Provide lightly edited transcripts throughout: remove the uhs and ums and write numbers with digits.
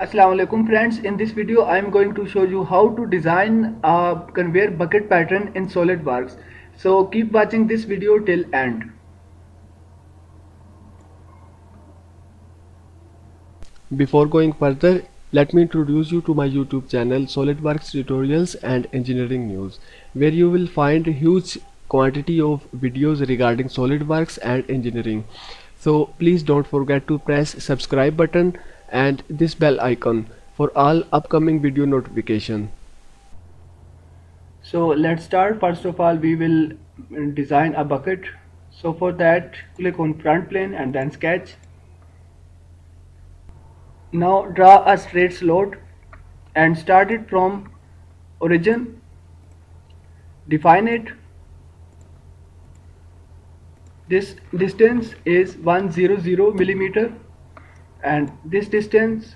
Assalamu alaikum friends. In this video I am going to show you how to design a conveyor bucket pattern in SolidWorks. So keep watching this video till end. Before going further, let me introduce you to my YouTube channel SolidWorks Tutorials and Engineering News, where you will find a huge quantity of videos regarding SolidWorks and engineering. So please don't forget to press subscribe button and this bell icon for all upcoming video notification. So let's start. First of all we will design a bucket. So for that click on front plane and then sketch. Now draw a straight slot and start it from origin. Define it. This distance is 100 millimeter and this distance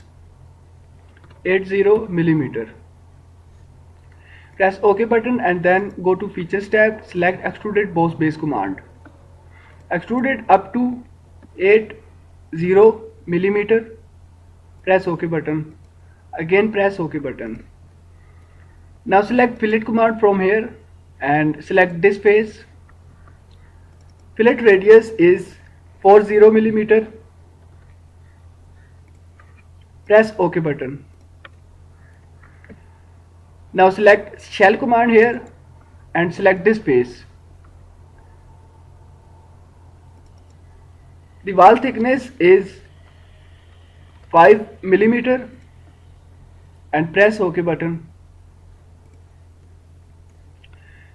80 millimeter. Press OK button and then go to Features tab, select Extruded Boss Base command. Extrude it up to 80 millimeter. Press OK button. Again press OK button. Now select Fillet command from here and select this face. Fillet radius is 40 millimeter. Press OK button. Now select shell command here and select this face. The wall thickness is 5 millimeter and press OK button.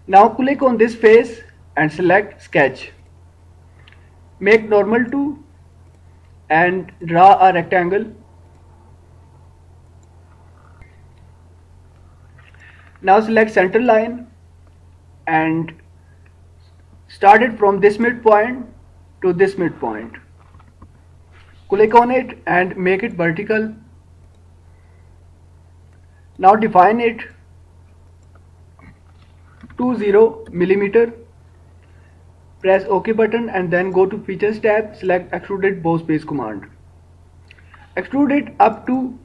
Now click on this face and select sketch. Make normal to and draw a rectangle. Now select center line and start it from this midpoint to this midpoint. Click on it and make it vertical. Now define it 20 millimeter. Press OK button and then go to Features tab, select Extruded Boss Base command. Extrude it up to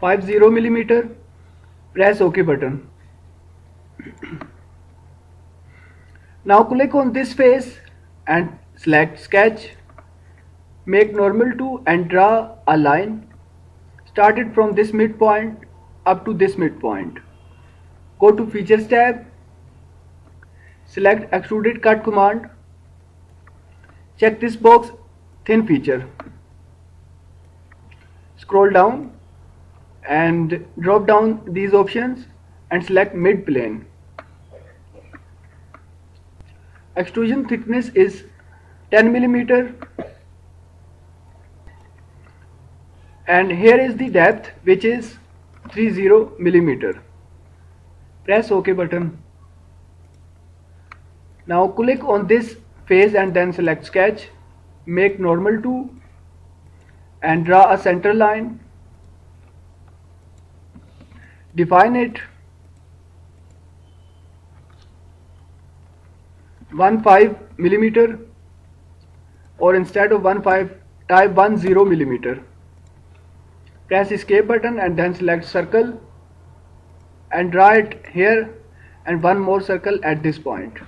50 millimeter. Press OK button. Now click on this face and select sketch. Make normal to and draw a line. Start it from this midpoint up to this midpoint. Go to Features tab. Select Extruded Cut command. Check this box Thin feature. Scroll down and drop down these options and select mid plane. Extrusion thickness is 10 millimeter and here is the depth, which is 30 millimeter. Press OK button. Now click on this face and then select sketch. Make normal to and draw a center line. Define it 15 millimeter, or instead of 15 type 10 millimeter. Press escape button and then select circle and draw it here and one more circle at this point.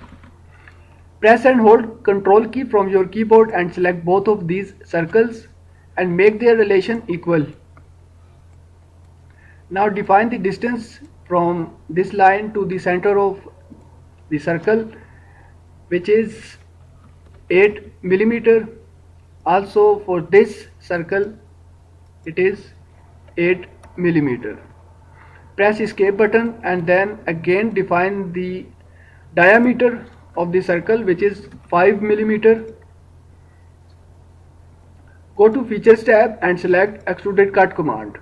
Press and hold Ctrl key from your keyboard and select both of these circles and make their relation equal. Now define the distance from this line to the center of the circle, which is 8 millimeter. Also for this circle it is 8 millimeter. Press escape button and then again define the diameter of the circle, which is 5 millimeter. Go to Features tab and select Extruded Cut command.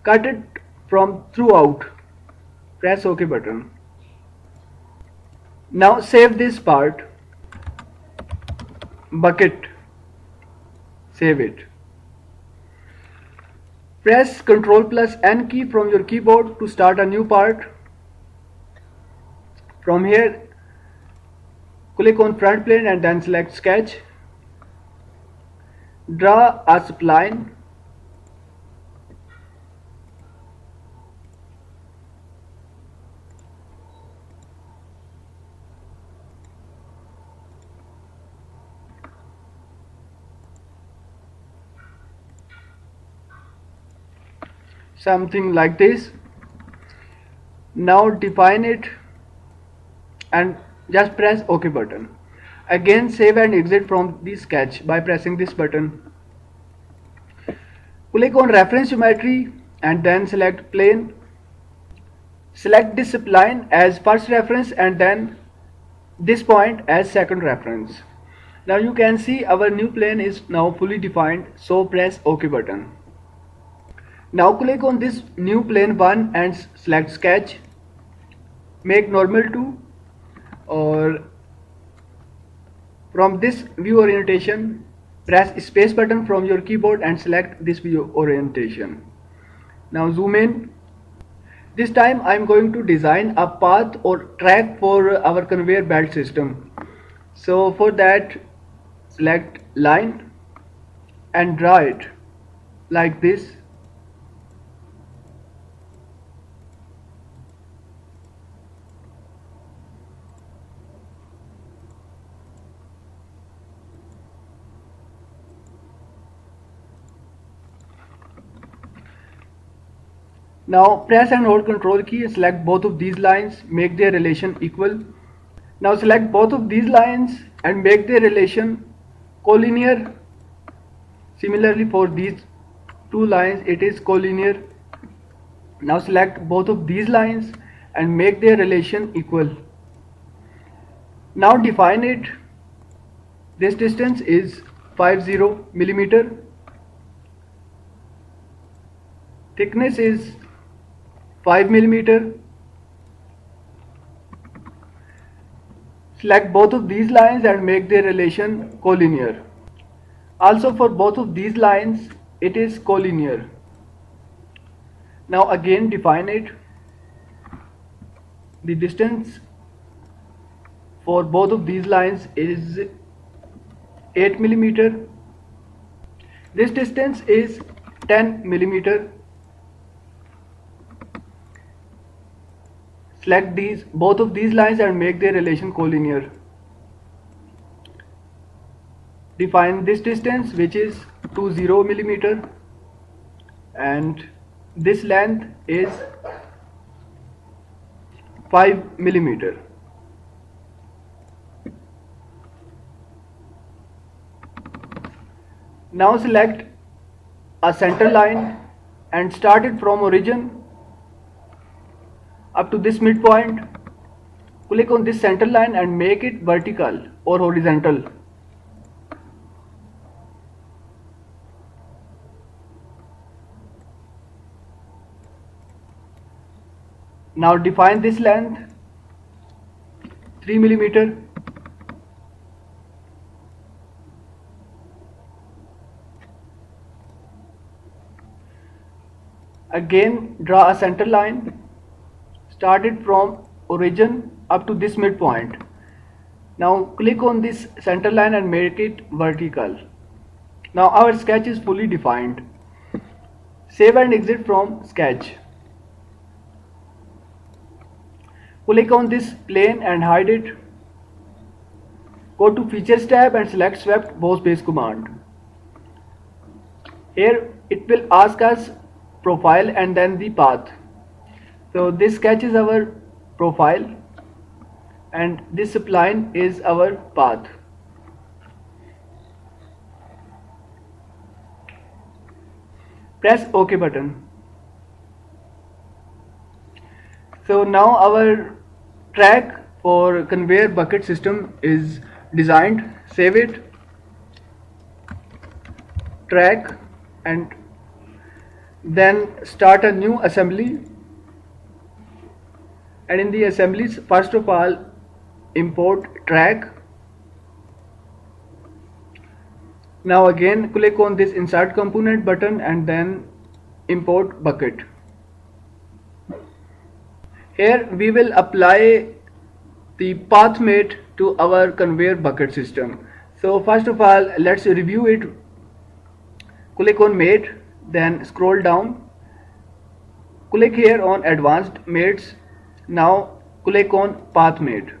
Cut it from throughout. Press OK button. Now save this part. Bucket. Save it. Press Ctrl plus N key from your keyboard to start a new part. From here, click on front plane and then select sketch. Draw a spline something like this. Now define it and just press OK button. Again save and exit from the sketch by pressing this button. Click on reference geometry and then select plane. Select this spline as first reference and then this point as second reference. Now you can see our new plane is now fully defined, so press OK button. Now click on this new plane 1 and select sketch. Make normal to, or from this view orientation press space button from your keyboard and select this view orientation. Now zoom in. This time I am going to design a path or track for our conveyor belt system. So for that select line and draw it like this. Now press and hold Ctrl key and select both of these lines, make their relation equal. Now select both of these lines and make their relation collinear. Similarly for these two lines it is collinear. Now select both of these lines and make their relation equal. Now define it. This distance is 50 millimeter. Thickness is 5 millimeter. Select both of these lines and make their relation collinear. Also for both of these lines it is collinear. Now again define it. The distance for both of these lines is 8 millimeter. This distance is 10 millimeter. Select both of these lines and make their relation collinear. Define this distance, which is 20 millimeter, and this length is 5 millimeter. Now select a center line and start it from origin up to this midpoint. Click on this center line and make it vertical or horizontal. Now define this length 3 millimeter. Again draw a center line. Start it from origin up to this midpoint. Now click on this center line and make it vertical. Now our sketch is fully defined. Save and exit from sketch. Click on this plane and hide it. Go to Features tab and select Swept Boss Base command. Here it will ask us profile and then the path. So this sketch is our profile and this spline is our path. Press OK button. So now our track for conveyor bucket system is designed. Save it, track, and then start a new assembly. And in the assemblies, first of all import track. Now again click on this insert component button and then import bucket. Here we will apply the path mate to our conveyor bucket system. So first of all let's review it. click on mate, then scroll down, click here on advanced mates. Now click on path mate.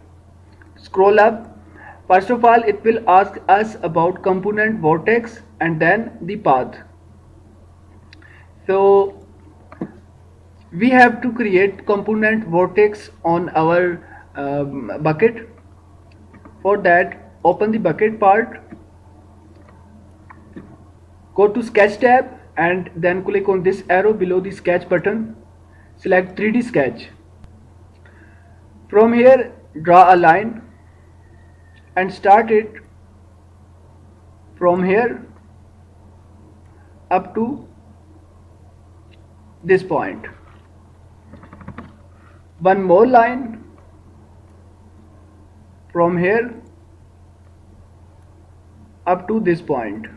Scroll up. First of all, it will ask us about component vertex and then the path. So we have to create component vertex on our bucket. For that, open the bucket part, go to sketch tab and then click on this arrow below the sketch button. Select 3D sketch. From here, draw a line and start it from here up to this point. One more line from here up to this point.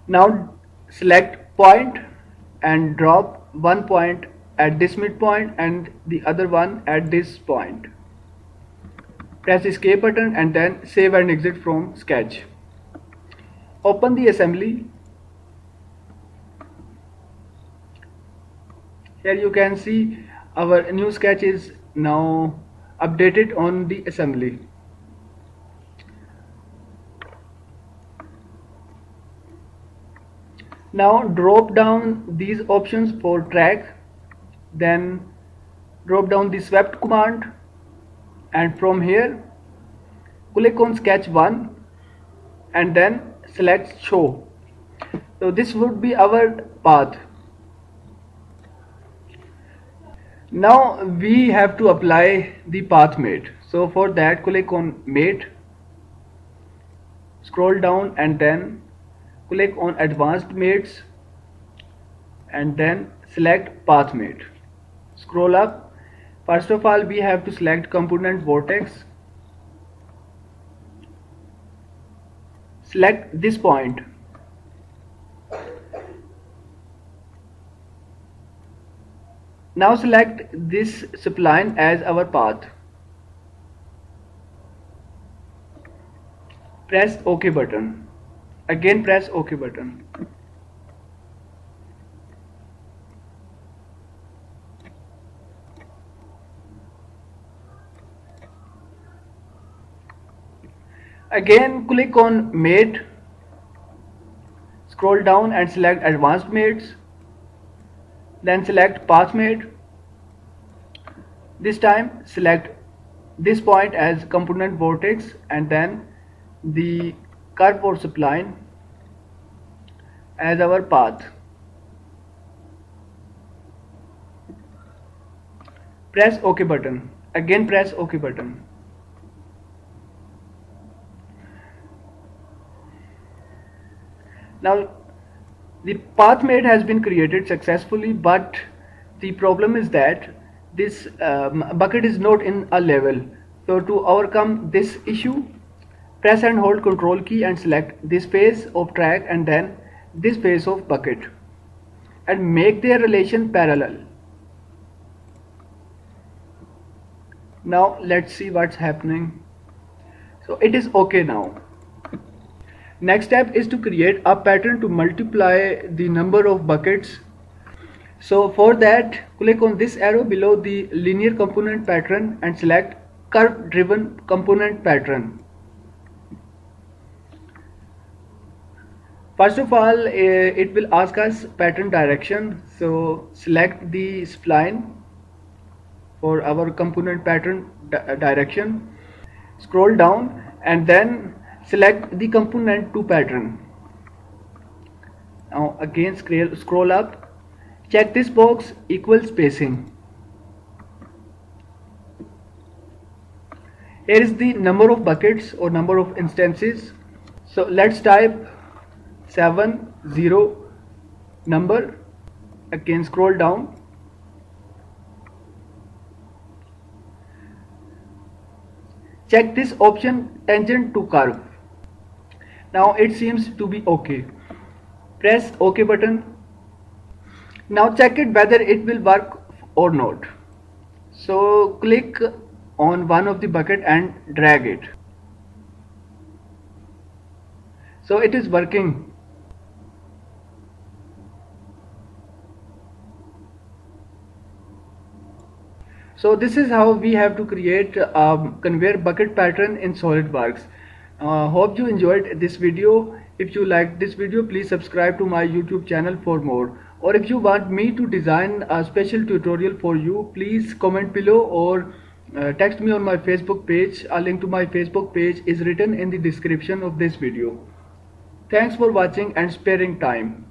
Now select point and drop one point at this midpoint and the other one at this point. Press escape button and then save and exit from sketch. Open the assembly. Here you can see our new sketch is now updated on the assembly. Now drop down these options for track, then drop down the swept command, and from here click on sketch 1 and then select show. So this would be our path. Now we have to apply the path mate. So for that, click on mate, scroll down and then click on advanced mates and then select path mate. Scroll up. First of all, we have to select component vertex. Select this point. Now select this spline as our path. Press OK button. Again press OK button. Again click on mate, scroll down and select advanced mates, then select path mate. This time select this point as component vertex and then the curve or spline as our path. Press OK button. Again press OK button. Now the path mate has been created successfully, but the problem is that this bucket is not in a level. So to overcome this issue, press and hold Ctrl key and select this face of track and then this face of bucket and make their relation parallel. Now let's see what's happening. So it is okay now. Next step is to create a pattern to multiply the number of buckets. So for that, click on this arrow below the linear component pattern and select curve driven component pattern. First of all, it will ask us pattern direction. So select the spline for our component pattern direction. Scroll down and then select the component to pattern. Now again scroll up, check this box equal spacing. Here is the number of buckets or number of instances. So let's type 70 number. Again scroll down. Check this option tangent to curve. Now it seems to be okay. Press OK button. Now check it whether it will work or not. So click on one of the bucket and drag it. So it is working. So this is how we have to create a conveyor bucket pattern in SolidWorks. Hope you enjoyed this video. If you liked this video, please subscribe to my YouTube channel for more. Or if you want me to design a special tutorial for you, please comment below or text me on my Facebook page. A link to my Facebook page is written in the description of this video. Thanks for watching and sparing time.